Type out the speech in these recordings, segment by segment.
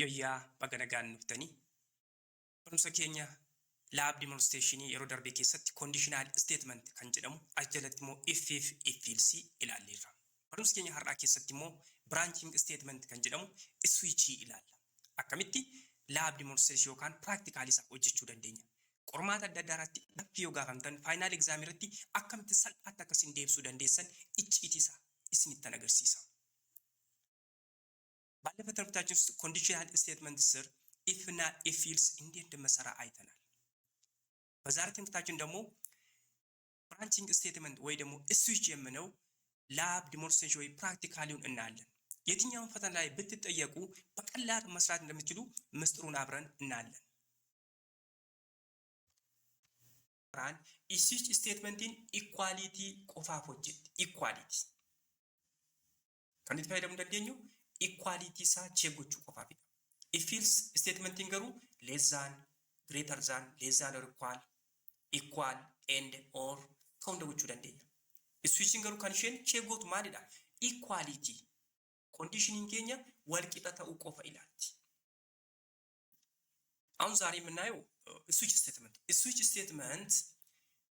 Yayyaa baga nagaan nuftanii barumsa keenya lab demonstration yeroo darbe keessatti conditional statement kan jedhamu as jalatti immoo if else ilaalleerra. Barumsa keenya har'aa keessatti immoo branching statement kan jedhamu switch ilaalla. Akkamitti lab demonstration yookaan practical isa hojjechuu dandeenya. Qormaata adda addaa irratti gaaffii yoo gaafamtan final exam irratti akkamitti salphaatti akkasiin deebisuu dandeessan icciitii isaa isinitti agarsiisa. ባለፈው ትምህርታችን ውስጥ ኮንዲሽናል ስቴትመንት ስር if እና if else እንዴት እንደምንሰራ አይተናል። በዛሬ ትምህርታችን ደግሞ ብራንቺንግ ስቴትመንት ወይ ደግሞ ስዊች የምንለው ላብ ዲሞንስትሬሽን ወይ ፕራክቲካሊውን እናያለን። የትኛውን ፈተና ላይ ብትጠየቁ በቀላሉ መስራት እንደምትችሉ ምስጢሩን አብረን እናያለን። ራን ስዊች ስቴትመንትን ኢኳሊቲ ቆፋፎችት ኢኳሊቲ ከንት ፋይዳ እንደደኙ ኢኳሊቲ ሳ ቼጎቹ ቆፋፊ if else statement ገሩ less than greater than less than or equal and or ከወንደውቹ ደንደኛ ስዊቺንግ ገሩ ካንሽን ቼጎቱ ማለዳ ኢኳሊቲ ኮንዲሽኒንግ ኬኛ ወልቂጣ ተኡ ቆፋ ይላልቲ አሁን ዛሬ የምናየው ስዊች ስቴትመንት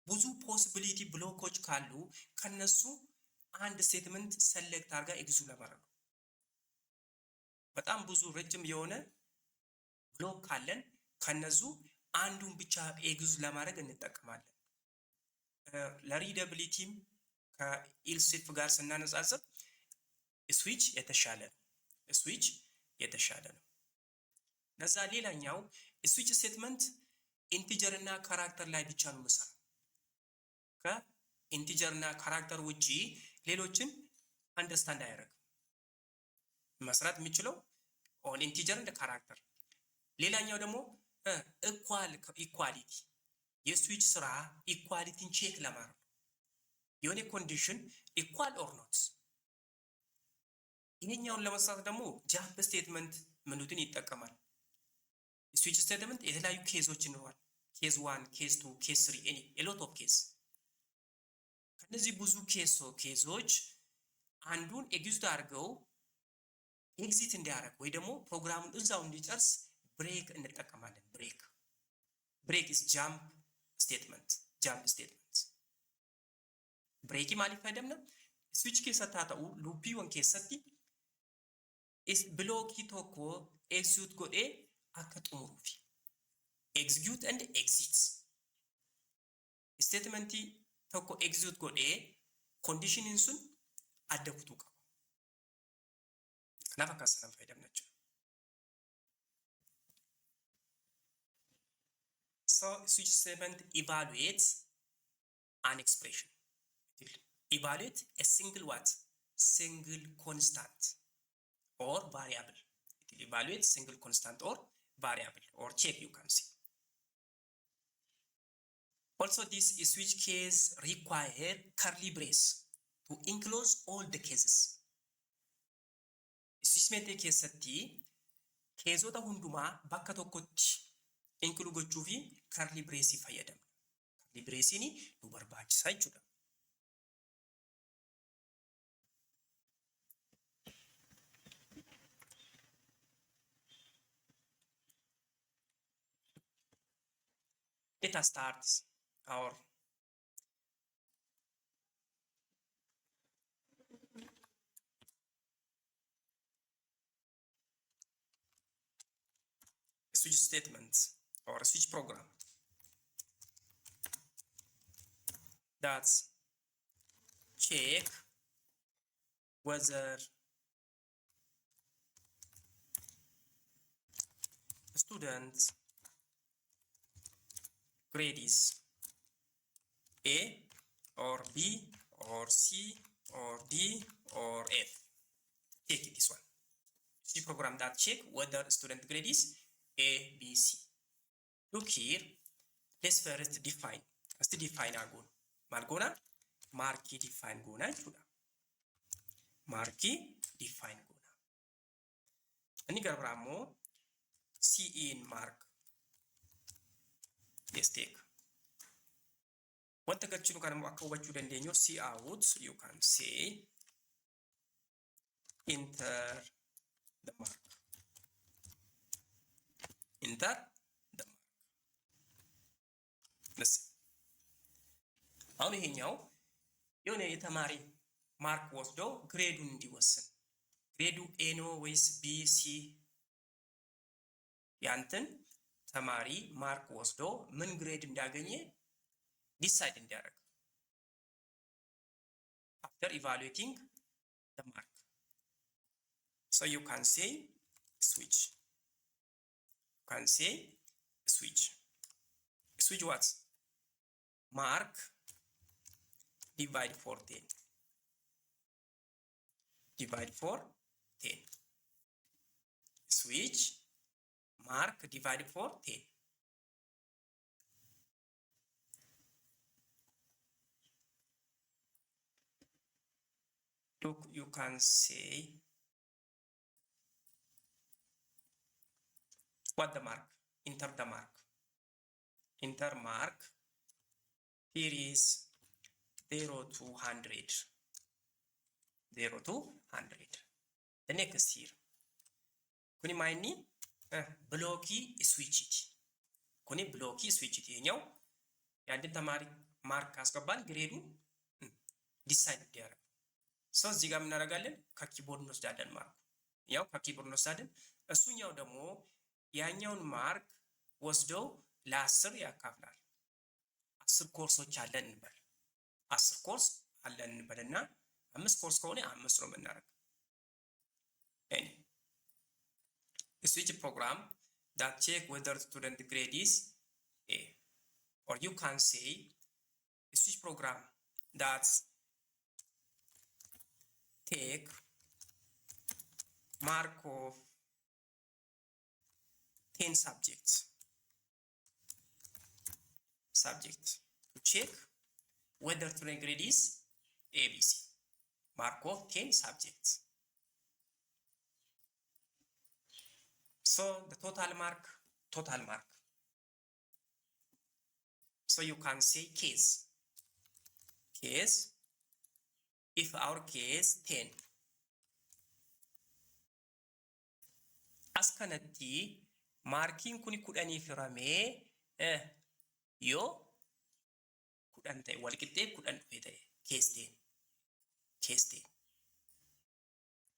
ብዙ ፖሲቢሊቲ ብሎኮች ካሉ ከነሱ አንድ ስቴትመንት ሰሌክት አድርጋ ኤግዙ ለማድረግ በጣም ብዙ ረጅም የሆነ ብሎክ ካለን ከነሱ አንዱን ብቻ ኤግዙ ለማድረግ እንጠቀማለን። ለሪደብሊቲም ከኢልሲፍ ጋር ስናነጻጽር ስዊች የተሻለ ነው። ነዛ ሌላኛው ስዊች ስቴትመንት ኢንቲጀር እና ካራክተር ላይ ብቻ ነው መስራት። ከኢንቲጀር እና ካራክተር ውጪ ሌሎችን አንደርስታንድ አያደርግም። መስራት የሚችለው ኦን ኢንቲጀር እንደ ካራክተር። ሌላኛው ደግሞ ኢኳሊቲ የስዊች ስራ ኢኳሊቲን ቼክ ለማድረግ የሆነ ኮንዲሽን ኢኳል ኦር ኖት። ይሄኛውን ለመስራት ደግሞ ጃምፕ ስቴትመንት ምኑትን ይጠቀማል። ስዊች ስቴትመንት የተለያዩ ኬዞች ይኖራል። ኬዝ 1 ኬዝ 2 ኬዝ 3 ኤኒ ሎት ኦፍ ኬዝ። ከነዚህ ብዙ ኬዞች አንዱን ኤግዚት አድርገው ኤግዚት እንዲያደርግ ወይ ደግሞ ፕሮግራሙን እዛው እንዲጨርስ ብሬክ እንጠቀማለን። ብሬክ ኢዝ ጃምፕ ስቴትመንት ብሬክ ማለት ፈደምና ስዊች ኬሰታታው ሉፒ ወን ኬሰቲ ኢስ ብሎኪ ቶኮ ኤግዚት ጎዴ አከጡሩፊ ኤግዚኪዩት ኤንድ ኤግዚት ስቴትመንት ቶኮ ኤግዚት ጎዴ ኮንዲሽንን ሱን አደኩቱ ቀ ከናፋ ካሰናም ፋይዳም ናቸው። So switch statement evaluates an expression. Evaluate a single constant or variable. It will evaluate single constant or variable or check, you can see. Also this switch case require curly brace to enclose all the cases. ስዊችሜንት keessatti keezota hundumaa bakka tokkotti inklude gochuuf curly brace fayyadamna. Curly brace ni nu barbaachisa jechuudha. Let us start our switch statements or switch program that check whether student grade is A or B or C or D or F. Take it this one. See program that check whether student grade is A, B, C. Look here. Let's first define. Let's define our goal. Margona, marquee define gona chuda. Marquee define gona. Ani garbramo C in mark. Let's take. What the gachunu kan akka wachu dandenyo C out. You can say enter the mark. enter the mark. listen አሁን ይሄኛው የሆነ የተማሪ ማርክ ወስዶ ግሬዱን እንዲወስን ግሬዱ ኤ ነው ወይስ ቢ ሲ ያንተን ተማሪ ማርክ ወስዶ ምን ግሬድ እንዳገኘ ዲሳይድ እንዲያደርግ after evaluating the mark. So you can say switch. You can say switch. Switch what? Mark divide for 10. Divide for 10. Switch mark divide for 10. Look, you can say what the mark, enter the mark. Enter mark. Here is 0 to 100. 0 to 100. The next here. Kuni maini blocky switch it. Kuni blocky switch it. Yenyaw yandin tamari mark asgaban grade decide there. So እዚህ ጋር እናደርጋለን ከኪቦርድ እንወስዳለን ማርኩ ያው ከኪቦርድ እንወስዳለን እሱኛው ደግሞ ያኛውን ማርክ ወስደው ለ10 ያካፍላል 10 ኮርሶች አለን እንበል 10 ኮርስ አለን እንበልና 5 ኮርስ ከሆነ 5 ነው የምናደርገው switch program that check whether student grade is A, or you can say switch program that take mark of 10 subjects to check whether student grade is ABC. Mark of 10 subjects. So the total mark. So you can say case. If our case 10. As kanatti marking kuni kudhanii firame yo kudhan ta'e walqixxee kudhan dhufe ta'e case 10.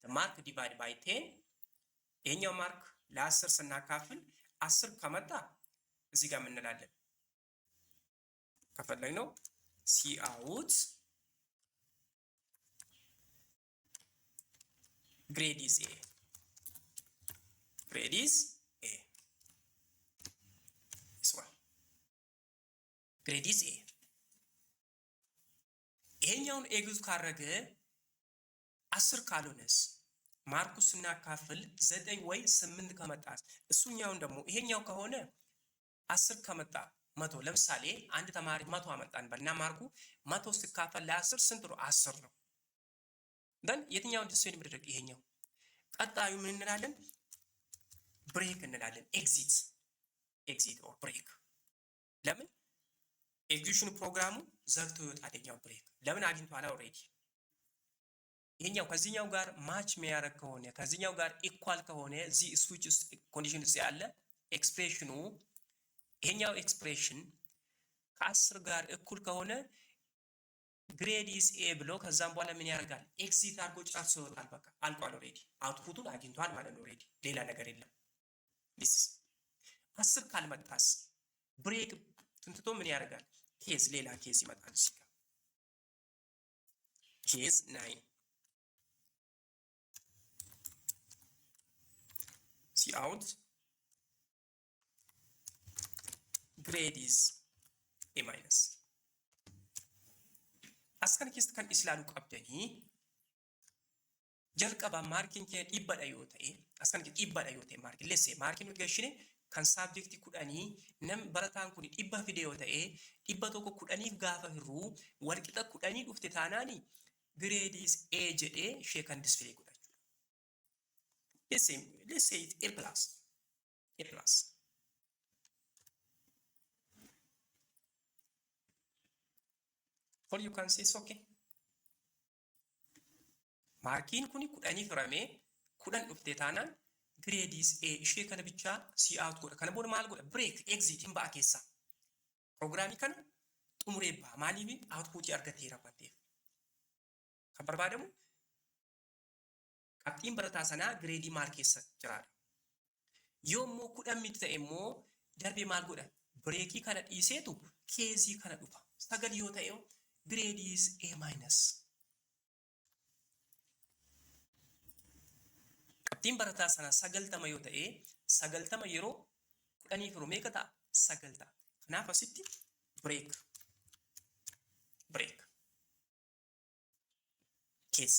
The mark divided by 10 ይሄኛው ማርክ ለ10 ስናካፍል 10 ከመጣ እዚህ ጋር ምን እንላለን ከፈለግነው see out grade is A. This one. Grade is A. ይሄኛውን ኤግዝ ካረገ 10 ካልሆነስ ማርኩ ስናካፍል 9 ወይ 8 ከመጣ እሱኛውን ደግሞ ይሄኛው ከሆነ 10 ከመጣ 100 ለምሳሌ አንድ ተማሪ 100 አመጣን በልና ማርኩ 100 ሲካፈል ለ10 ስንት ነው 10 ነው then የትኛውን ዲሳይድ ምድረግ ይሄኛው ቀጣዩ ምን እንላለን ብሬክ እንላለን ኤግዚት ኦር ብሬክ ለምን ኤግዚኪዩሽን ፕሮግራሙ ዘግቶ ይወጣልኛው ብሬክ ለምን አግኝቷል ኦሬዲ ይሄኛው ከዚህኛው ጋር ማች የሚያደርግ ከሆነ ከዚህኛው ጋር ኢኳል ከሆነ እዚህ ስዊች ኮንዲሽን ውስጥ ያለ ኤክስፕሬሽኑ ይሄኛው ኤክስፕሬሽን ከ10 ጋር እኩል ከሆነ ግሬድ ኢዝ ኤ ብሎ ከዛም በኋላ ምን ያደርጋል ኤግዚት አድርጎ ጨርሶ ይወጣል በቃ አልቋል ኦሬዲ አውትፑቱን አግኝቷል ማለት ነው ኦሬዲ ሌላ ነገር የለም this 10 ካልመጣስ ብሬክ ትንትቶ ምን ያደርጋል ኬዝ ሌላ ኬዝ ይመጣል እዚህ ጋር ኬዝ 9 see out grade is A minus askan keessa kan islaalu qabdanii jalqaba maarkiin kee dhibbadha yoo ta'e askan kee dhibbadha yoo ta'e maarkiin lesse maarkiin nuti gashine kan saabjekti kudhanii nam barataan kun dhibba fide yoo ta'e dhibba tokko kudhaniif gaafa hirruu walqixa kudhanii dhufte taanaani grade is A jedhee ishee kan display godhachuudha. Let's say it A plus. Or you can say it's okay. Markiin kuni kudhanii firame kudhan dhufte taanaan Grades A ishee kana bichaa si out godha. Kana booda maal godha? Break exit hin ba'a keessaa. Programii kana xumuree ba'a. Maaliif outputii argateera waan ta'eef. Kan barbaadamu qabxiin barataa sanaa gireedii maal keessa jiraadha. Yoo immoo 10 miti ta'e immoo darbee maal godha? Breekii kana dhiiseetu keezii kana dhufa. 9 yoo ta'e gireediis A-. Qabxiin barataa sanaa 90 yoo ta'e 90 yeroo 10 yeroo meeqa ta'a? 9 ta'a. Kanaaf asitti break kees.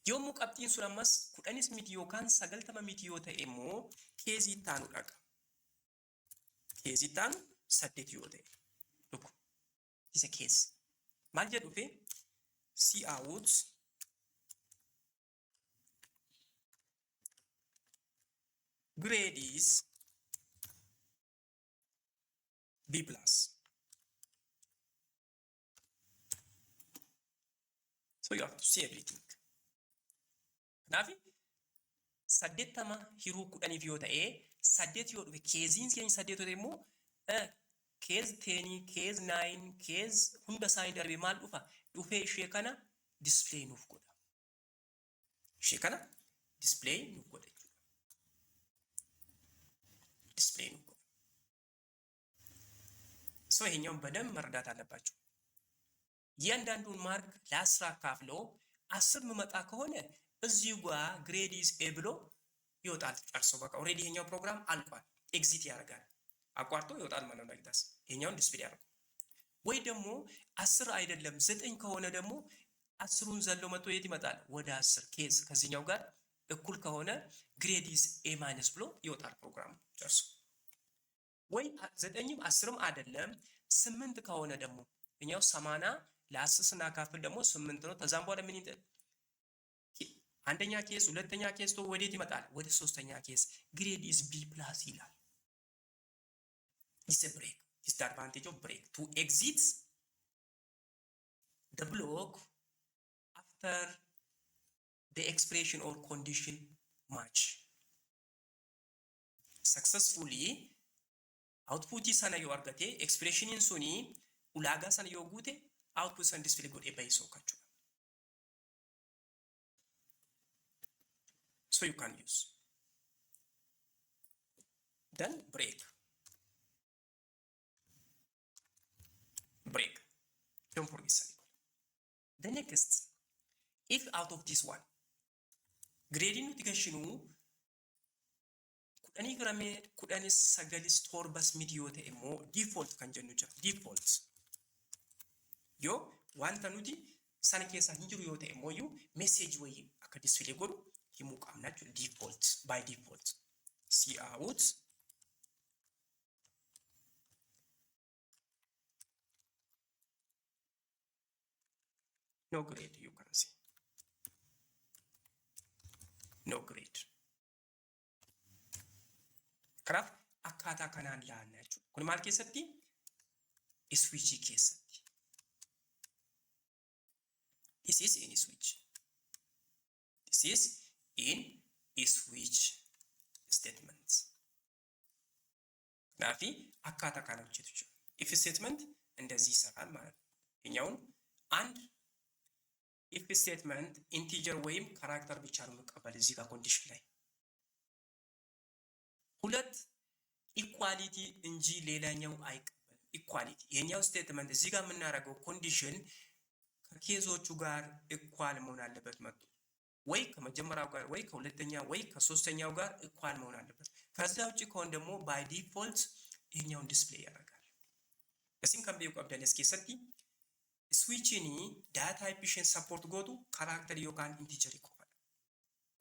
Yommuu qabxiin sun ammas 10 miti yookaan 90 miti yoo ta'e immoo keezii taanu dhaqa. Keezii taanu 8 yoo ta'e dhugu. Isa kees. Maal jedhu fi see out grade is B+. So you have to see everything. Kanaaf 80 hiruu 10 yoo ta'e 8 yoo dhufe keeziin keenya 8 yoo ta'e immoo keez 10 keez 9 keez hunda isaanii darbee maal dhufa? Dhufee ishee kana display nuuf godha. Ishee kana display nuuf godha jechuudha. Display nuuf godha. So ይሄኛውን በደንብ መረዳት አለባችሁ። እያንዳንዱን ማርክ ለ10 አካፍለው 10 መመጣ ከሆነ እዚሁ ጋር ግሬዲስ ኤ ብሎ ይወጣል ጨርሶ በቃ ኦሬዲ ይሄኛው ፕሮግራም አልቋል። ኤግዚት ያደርጋል አቋርጦ ይወጣል ማለት ነው። ላይታስ ይሄኛውን ዲስፕሌይ ያደርጉ ወይ ደግሞ 10 አይደለም 9 ከሆነ ደግሞ 10ን ዘሎ መጥቶ የት ይመጣል? ወደ 10 ኬዝ ከዚህኛው ጋር እኩል ከሆነ ግሬዲስ ኤ ማይነስ ብሎ ይወጣል ፕሮግራሙ ጨርሶ። ወይ 9ም 10ም አይደለም 8 ከሆነ ደግሞ እኛው 80 ለ10 ስናካፍል ደግሞ 8 ነው። ከዛም በኋላ ምን ይጠ አንደኛ ኬስ ሁለተኛ ኬስ ነው ወዴት ይመጣል? ወደ ሶስተኛ ኬስ ግሬድ is B+ ይላል። is a break. is the advantage of break to exit the block after the expression or condition match successfully. output sana yoo argate expression suni ulaagaa sana yoo guute output san display godhee baay'isoo kachuudha. So you can use. Then break. Don't forget semicolon. The next, if out of this one, grading nutigashinu kudhanii gramee kudhanis sagalis torbas miti yoo ta'e immoo default kan jennu jira. Default yoo wanta nuti sana keessa hin jiru yoo ta'e immoo iyyuu message wayii akka display godhu himuu qabna jechuudha. Default by default see out no grade, you can see no grade. Kanaaf akkaataa kanaan ilaalla jechuudha. Kun maal keessatti? Switch keessatti. This is in switch. This is in switch statement. Kanaaf akkaataa kana hojjetu jechuudha. If statement እንደዚህ ይሰራል ማለት ነው። እኛውን አንድ if statement integer ወይም ካራክተር ብቻ ነው መቀበል እዚህ ጋር ኮንዲሽን ላይ ሁለት ኢኳሊቲ እንጂ ሌላኛው አይቀበልም። ኢኳሊቲ የኛው ስቴትመንት እዚህ ጋር የምናደርገው ኮንዲሽን ከኬዞቹ ጋር ኢኳል መሆን አለበት። መጥቶ ወይ ከመጀመሪያው ጋር ወይ ከሁለተኛ ወይ ከሶስተኛው ጋር ኢኳል መሆን አለበት። ከዛ ውጪ ከሆነ ደግሞ ባይ ዲፎልት ይሄኛውን ዲስፕሌይ ያደርጋል። እዚህም ከቤው ቀብደን እስኪሰቲ ስዊችኒ ዳታ ታይፕሽን ሰፖርት ጎቱ ካራክተር ዮካን ኢንቲጀር ይቆፋል።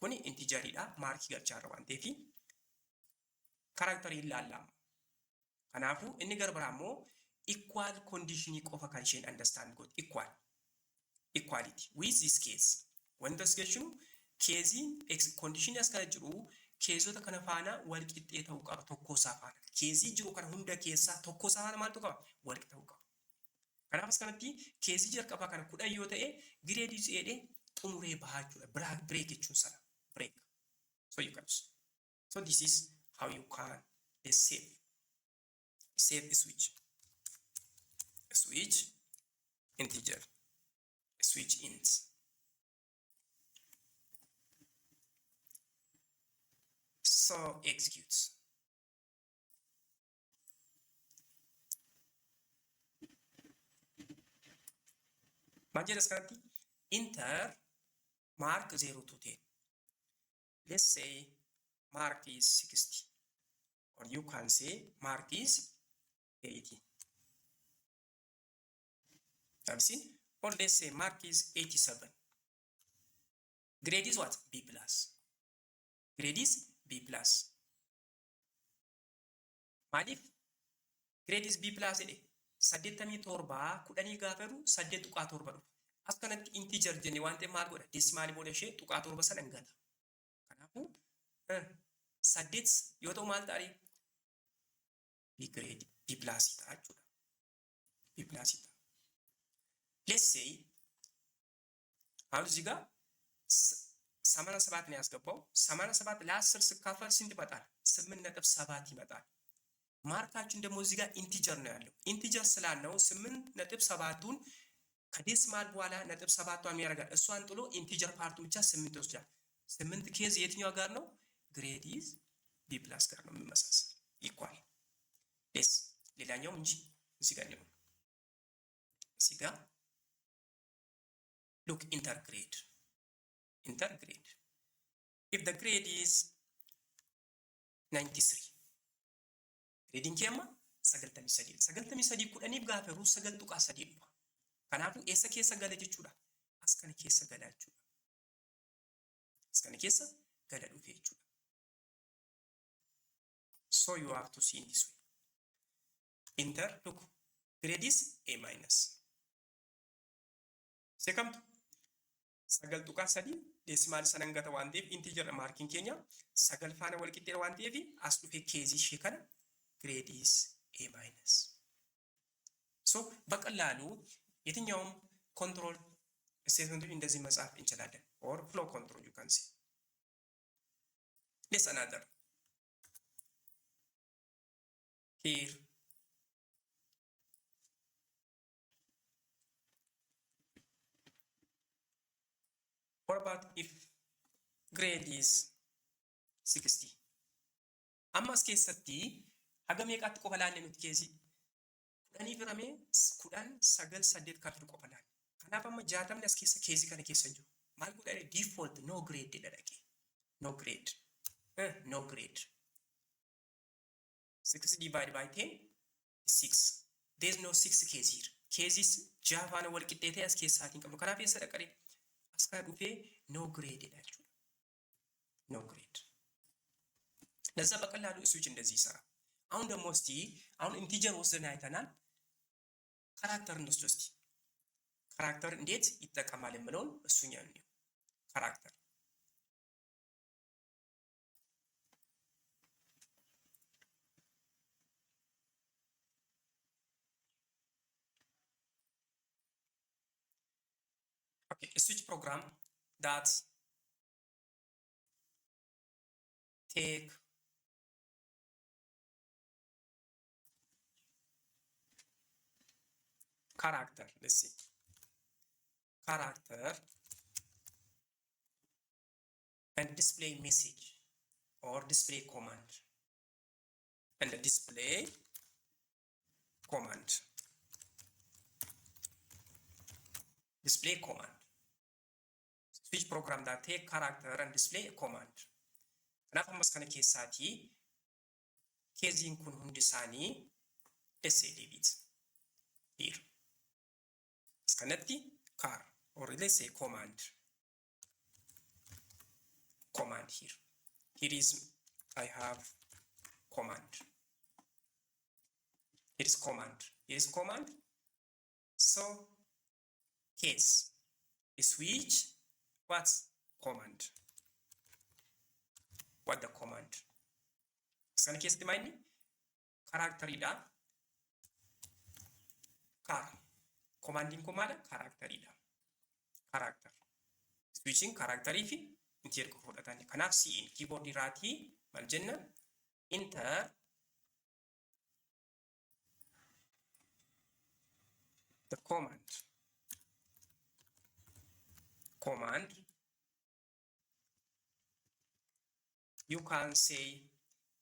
ኩኒ ኢንቲጀሪዳ ማርክ ይገልጫራ ዋንቴፊ ካራክተር ይላላም ከናፉ እንገርብራሞ ኢኳል ኮንዲሽን ይቆፋ ካንሽን አንደርስታንድ ጎት ኢኳል ኢኳሊቲ ዊዝ ዚስ ኬስ ወንደስገሽኑ ኬዚ ኤክስ ኮንዲሽን ያስካጅሩ ኬዞታ ከነፋና ወልቂጤ ተውቃ ተኮሳፋና ኬዚ ጅሩ ከነ ሁንደ ኬሳ ተኮሳፋና ማለት ተውቃ ወልቅ ተውቃ ከናፍስ ከነቲ ኬዚ ጀርቀፋ ከነ ኩዳዮ ተኤ ግሬድ ይጽኤዴ ጡሙሬ ባሃቹ ብሬክ ይቹን ሰራ ብሬክ ሶ ዩ ካንስ So this is how you can save a switch integer, switch int. So executes. Manjeras kanatti enter mark 0 to 10. Let's say mark is 60, or you can say mark is 80. Have you seen? Or let's say mark is 87. Grade is what? B plus. Grade is B plus. Maaliif grade is B plus jedhe 87 kudhanii gaafa jiru 8.7 dhufa. As kanatti integer jenne waan ta'eef maal godha? Decimal booda ishee 7 sana hin gata. Kanaafuu 8 yoo ta'u maal ta'e? B grade B plus ta'a jechuudha. B plus ta'a. Let's say አሁን እዚህ ጋር 87 ነው ያስገባው። 87 ለ10 ሲካፈል ስንት ይመጣል? 8.7 ይመጣል። ማርካችን ደግሞ እዚህ ጋር ኢንቲጀር ነው ያለው። ኢንቲጀር ስላለው 8.7ቱን ከዴሲማል በኋላ ነጥብ 7ቷን ያደርጋል። እሷን ጥሎ ኢንቲጀር ፓርቱ ብቻ 8 ይወስዳል። 8 ኬዝ የትኛው ጋር ነው? ግሬድ ኢዝ ቢ ፕላስ ጋር ነው የሚመሳሰል ኢኳል ዴስ ሌላኛው እንጂ እዚህ ጋር ነው። እዚህ ጋር look intergrade. If the grade is 93, grading kema 93 kudhaniif gaafa jiru 9.3 dhufa. Kanaafuu eessa keessa gala jechuudha? As kana keessa gala jechuudha. As kana keessa gala dhufe jechuudha. So you have to see in this way. Enter, look, grade is A minus. Second, 9.3 decimal sana ngata waan ta'eef integer marking keenya 9 faana wal qixxee waan ta'eef as dhufe keezii ishee kana grade is A minus. So በቀላሉ የትኛውም ኮንትሮል ስቴትመንቱን እንደዚህ መጻፍ እንችላለን። or flow control you can see. Let's another. Here what about if grade is 60? Ammas keessatti haga meeqaatti qofa laanne nuti keezii? 10 firamee 10 9 8 kaafir qofa laanne. Kanaaf amma 60 as keessa keezii kana keessa jiru. Maal godhane default no grade jedha dhaqee. No grade. No grade. 6 divided by 10 is 6. There's no 6 case here. Cases jaafaan wal qixxeetee as keessaatiin qabnu. Kanaaf eessa dhaqaree? As kana dhufee no grade jedha jechuudha. No grade. ለዛ በቀላሉ ስዊች እንደዚህ ይሰራል። አሁን ደግሞ እስቲ አሁን ኢንቲጀር ወስደን አይተናል። ካራክተር እንወስድ እስቲ። ካራክተር እንዴት ይጠቀማል የምለውን እሱኛው ነው። ካራክተር okay, a switch program that take character, let's see, character and display message or display command, and the display command, switch program that take character and display command. Kanaaf ammas kana keessaati keeziin kun hundi isaanii SADBs here. As kanatti car or let's say command here. Here is I have command. Here is command. So case switch what's command. What the command? Sana keessatti maayini kaaraakteriidha. Car commanding command kaaraakteriidha. Kaaraakter switching kaaraakterii fi integer fudhatanii kanaaf CN keyboard irraatii maal jenna enter the command you can say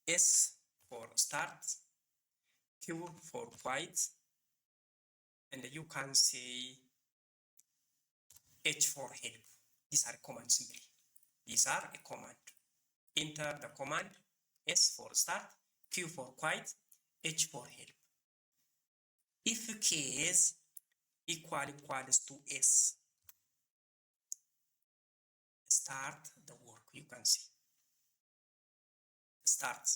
S for start, Q for quiet, and you can say H for help. These are commands simply. These are a command. Enter the command S for start, Q for quiet, H for help. If case equals to S, start the work. You can see start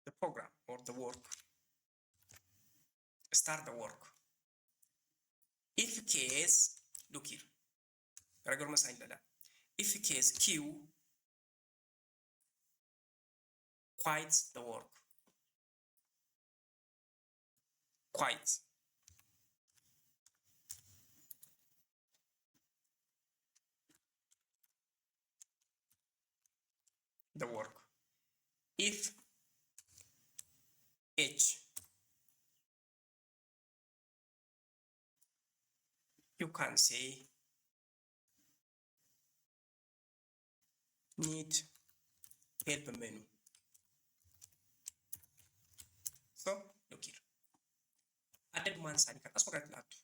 the program or the work. Start the work. If case, look here. If case Q quiets the work. Quiet. The work. If H, you can say need help menu. So look here. Added one sign kan as correct laatu.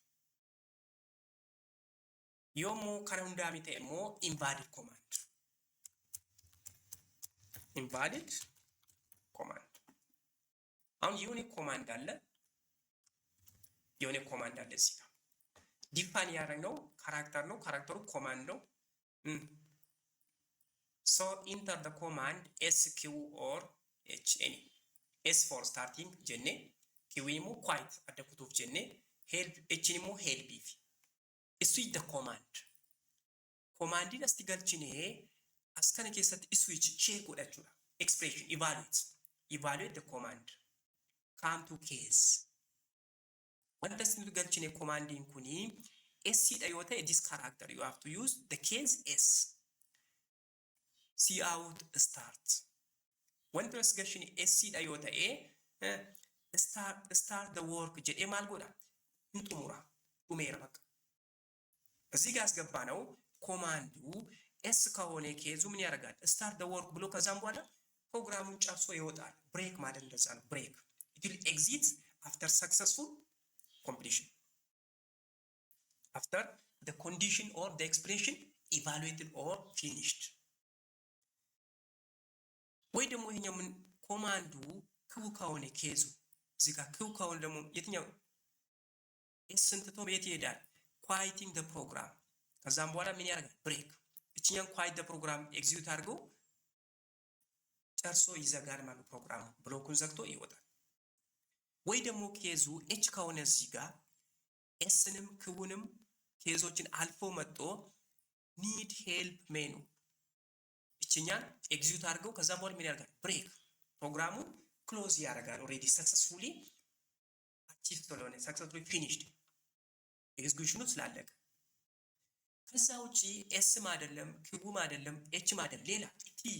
Yomo kana hunda mite mo invalid command. Invalid command. On unique command alle. Unique command alle sika. Define yarang no character command no. So enter the command SQ or H any. S for starting jenne, Q immoo quiet adda kutuuf jenne, help H immoo help if. Switch the command. Commandin asti galchine as kana keessatti switch check godhachuudha. Expression evaluate the command. Come to case. Wanta isin galchine commandin kuni S dha yoo ta'e this character you have to use the case S. See out start. Wanta isin galchine S dha yoo ta'e start the work jedhee maal godha? Xumura. Xumeera bakka. እዚህ ጋር አስገባ ነው ኮማንዱ ኤስ ከሆነ ኬዙ ምን ያደርጋል? ስታርት the work ብሎ ከዛም በኋላ ፕሮግራሙን ጨርሶ ይወጣል። ብሬክ ማለት እንደዛ ነው። ብሬክ it will exit after successful completion. After the condition or the expression evaluated or finished. ወይ ደግሞ ይሄኛው ምን ኮማንዱ ክው ከሆነ ኬዙ እዚህ ጋር ክው ከሆነ ደግሞ የትኛው ኤስ እንትቶ ቤት ይሄዳል? Quieting the program. ከዛም በኋላ ምን ያደርጋል? ብሬክ እቺኛን quiet the program ኤግዚኪዩት አድርጎ ጨርሶ ይዘጋል ማለት ፕሮግራሙ ብሎኩን ዘግቶ ይወጣል። ወይ ደግሞ ኬዙ ኤች ከሆነ እዚህ ጋር ኤስንም ክውንም ኬዞችን አልፎ መጥቶ ኒድ ሄልፕ ሜኑ እቺኛን ኤግዚኪዩት አድርገው ከዛም በኋላ ምን ያደርጋል? ብሬክ ፕሮግራሙ ክሎዝ ያደርጋል። ኦሬዲ ሰክሰስፉሊ አቺቭ ስለሆነ ሰክሰስፉሊ ፊኒሽድ ኤግዚኪዩሽኑ ስላለቀ። ከዛ ውጪ ኤስም አይደለም ኪውም አይደለም ኤችም አይደለም ሌላ ቲ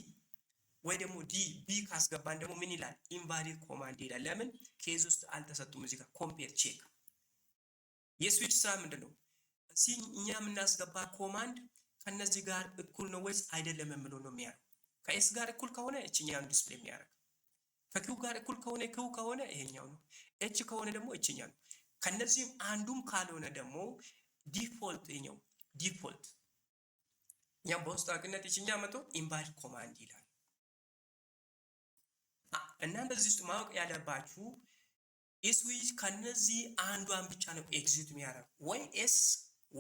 ወይ ደግሞ ዲ ቢ ካስገባን ደግሞ ምን ይላል? ኢንቫሊድ ኮማንድ ይላል። ለምን? ኬዝ ውስጥ አልተሰጡም። እዚህ ጋር ኮምፔር ቼክ የስዊች ስራ ምንድነው? እዚህ እኛ የምናስገባ ኮማንድ ከነዚህ ጋር እኩል ነው ወይስ አይደለም የምለው ነው የሚያደርገው። ከኤስ ጋር እኩል ከሆነ እቺኛውን ዲስፕሌይ የሚያደርግ፣ ከኪው ጋር እኩል ከሆነ ኪው ከሆነ ይሄኛው ነው፣ ኤች ከሆነ ደግሞ እቺኛው ነው። ከነዚህም አንዱም ካልሆነ ደግሞ ዲፎልት ይሄኛው ዲፎልት ያም በውስጥ አግነት እቺኛ መቶ ኢንቫሊድ ኮማንድ ይላል። እናንተ እዚህ ውስጥ ማወቅ ያለባችሁ ስዊች ከነዚህ አንዷን ብቻ ነው ኤግዚኪዩት የሚያደርግ፣ ወይ ኤስ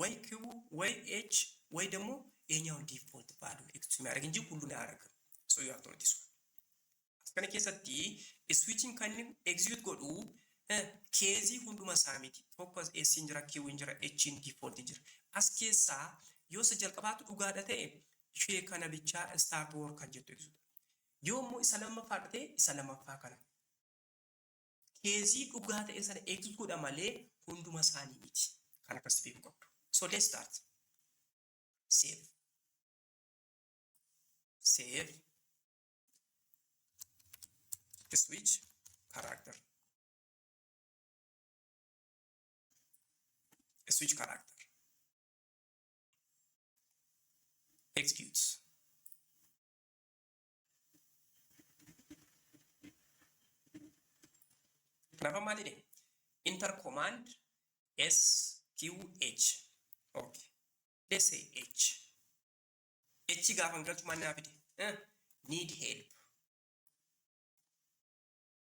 ወይ ኪው ወይ ኤች ወይ ደግሞ ይሄኛውን ዲፎልት ቫልዩ ኤግዚኪዩት የሚያደርግ እንጂ ሁሉን አያደርግም። ሶ ዩ ሃቭ ቱ ኖ ዲስ ዋን አስከነ ኬሰቲ ስዊችን ከን ኤግዚኪዩት ጎዱ ኬዚ ሁንዱማ ሳሚቲ ፎከስ ኤስ እንጀራ ኪው እንጀራ ኤችን ዲፎልት እንጀራ አስኬሳ ዮስ ጀልቀባቱ ዱጋዳ ta'e ishee kana bicha start work kan jettu ibsuudha. Yoommoo isa lammaffaa ta'e isa lammaffaa kana keezii dhugaa ta'e sana eegsisu godha malee hunduma isaanii miti. Kan akkasitti beekuu qabdu. So let's start. Save. save switch character. Switch character executes. Kenapa maal ini? Enter command sqh. Okay, let's say h. H gaafa galchu maal naa fide? Need help.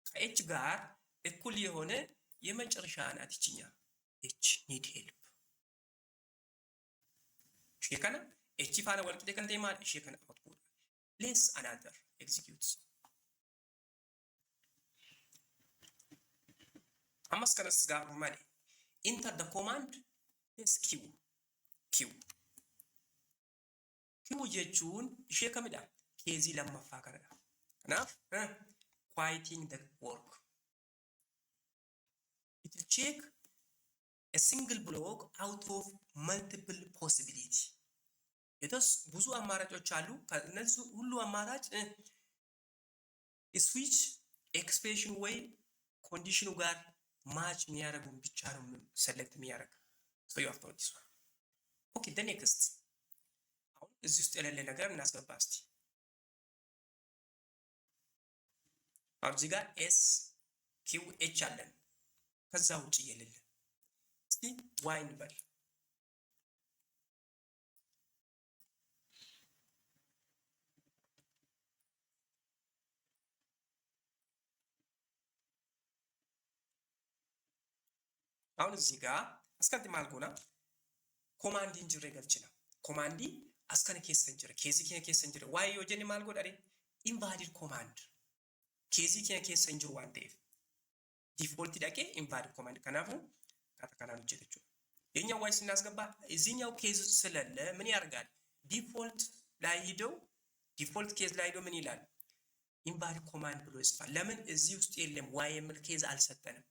ከኤች ጋር እኩል የሆነ የመጨረሻ ናት ይችኛ ኤች ኒድ ሄልፕ ሼከና ኤች ፋና ወልቂጤ ከንቴ ማል ሼከና አውትፑት ሌስ አናዘር ኤግዚኪዩትስ አማስ ከነስ ጋር ማለ ኢንተር ደ ኮማንድ ሌስ ኪው ጀቹን ሼከምዳ ኬዚ ለማፋ ከረዳ ከናፍ quieting the work. It will check a single block out of multiple possibility. የተስ ብዙ አማራጮች አሉ። ከነዚህ ሁሉ አማራጭ ስዊች ኤክስፕሬሽን ወይ ኮንዲሽኑ ጋር ማች የሚያደርጉን ብቻ ነው ሰሌክት የሚያደርግ so you have to this one. Okay, the next አሁን እዚህ ውስጥ የሌለ ነገር እናስገባ እስቲ። አሁን እዚህ ጋር ኤስ ኪው ኤች አለን። ከዛ ውጭ የሌለ እስቲ ዋይ እንበል። አሁን እዚህ ጋር አስከንቲ ማልጎና ኮማንዲ እንጅሬ ገልችና ኮማንዲ አስከነ ኬሰን ጅሬ ኬዚ ኬሰን ጅሬ ዋይ ዮጀኒ ማልጎ ዳሬ ኢንቫሊድ ኮማንድ ኬዚ ኬሰን ጅሩ ዋን ዴፍ ዲፎልት ዳቄ ኢንቫሊድ ኮማንድ ከናፉ ካተካናን ጀለቹ የኛው ዋይ ስናስገባ እዚህኛው ኬዝ ስለለ ምን ያርጋል? ዲፎልት ላይ ሄደው ዲፎልት ኬዝ ላይ ሄደው ምን ይላል? ኢንቫሊድ ኮማንድ ብሎ ይጽፋል። ለምን እዚህ ውስጥ የለም ዋይ የሚል ኬዝ አልሰጠንም።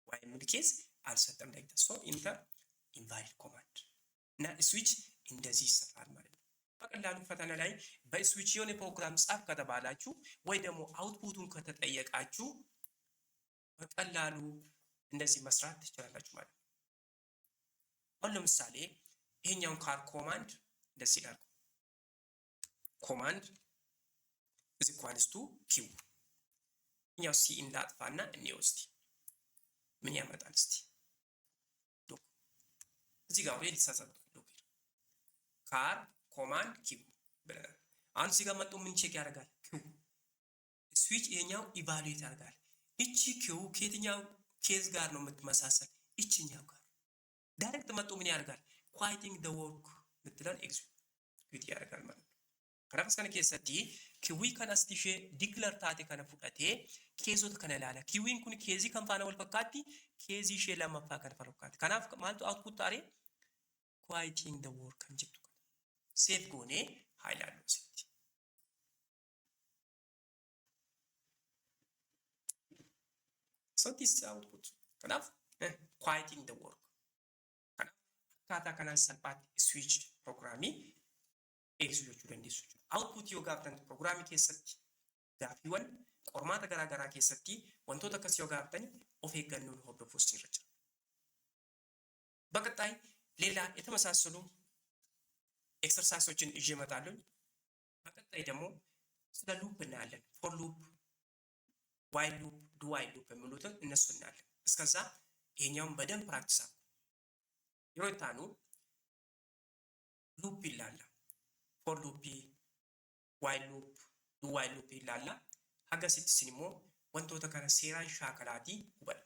ዋይ የሚል ኬዝ አልሰጠም። ላይክ ሶ ኢንተር ኢንቫሊድ ኮማንድ እና ስዊች እንደዚህ ይሰራል ማለት ነው። በቀላሉ ፈተና ላይ በስዊች የሆነ ፕሮግራም ጻፍ ከተባላችሁ ወይ ደግሞ አውትፑቱን ከተጠየቃችሁ በቀላሉ እንደዚህ መስራት ትችላላችሁ ማለት ነው። አሁን ለምሳሌ ይሄኛውን ካር ኮማንድ እንደዚህ ይላል። ኮማንድ እዚ ኳንስቱ ኪው እኛው ሲ እንዳጥፋና እንየው እስቲ ምን ያመጣል እስቲ። ሎክ እዚህ ጋር ወይ ሊሳሳት ሎክ ካር ኮማንድ ኪው ብለናል። አሁን እዚህ ጋር መጥቶ ምን ቼክ ያደርጋል? ኪው ስዊች ይሄኛው ኢቫሉዌት ያደርጋል። እቺ ኪው ከየትኛው ኬዝ ጋር ነው የምትመሳሰል? እቺኛው ጋር ዳይሬክት መጥቶ ምን ያደርጋል? ኳይቲንግ ዘ ወርክ ምትላል ኤግዚኪዩት ያደርጋል ማለት ነው። ከራስ ከነ ኬሰቲ ኪዊ ከናስቲሼ ዲክለር ታቴ ከነ ፉዳቴ ኬዞት ከነ ላላ ኪዊን ኩን ኬዚ ከንፋና ወል ፈካቲ ኬዚ ሼ ለማፋ ከነ ፈካቲ ከናፍ ማልቱ አውትፑት ታሬ ኳይቲንግ ዘ ወርክ እንጅቱ ሴቭ ጎኔ ሃይላሉ ሲቲ so this output ከናፍ quieting the work ከናፍ ካታ ከናን ሰልፓት ስዊች ፕሮግራሚ ኤግዚኪዩት እንደሱ output yoo gaaftan ፕሮግራሚ keessatti gaafiiwwan qormaata garaagaraa keessatti wantoota akkas yoo gaaftan of eeggannoon hordofuus ni irra jira. በቀጣይ ሌላ የተመሳሰሉ ኤክሰርሳይሶችን ይዤ እመጣለሁ። በቀጣይ ደግሞ ስለ ሉፕ እናያለን። ፎር ሉፕ፣ ዋይል ሉፕ፣ ዱ ዋይል ሉፕ የሚሉትን እነሱ እናያለን። እስከዛ ይሄኛውን በደንብ ፕራክቲስ አድርጉ። ይሮታኑ ሉፕ ይላል ፎር ሉፕ ዋይል ሉፕ ዱ ዋይል ሉፕ ይላል ሀገ ሲትስኒሞ wantoota kana seeraan shaakalaati hubadha.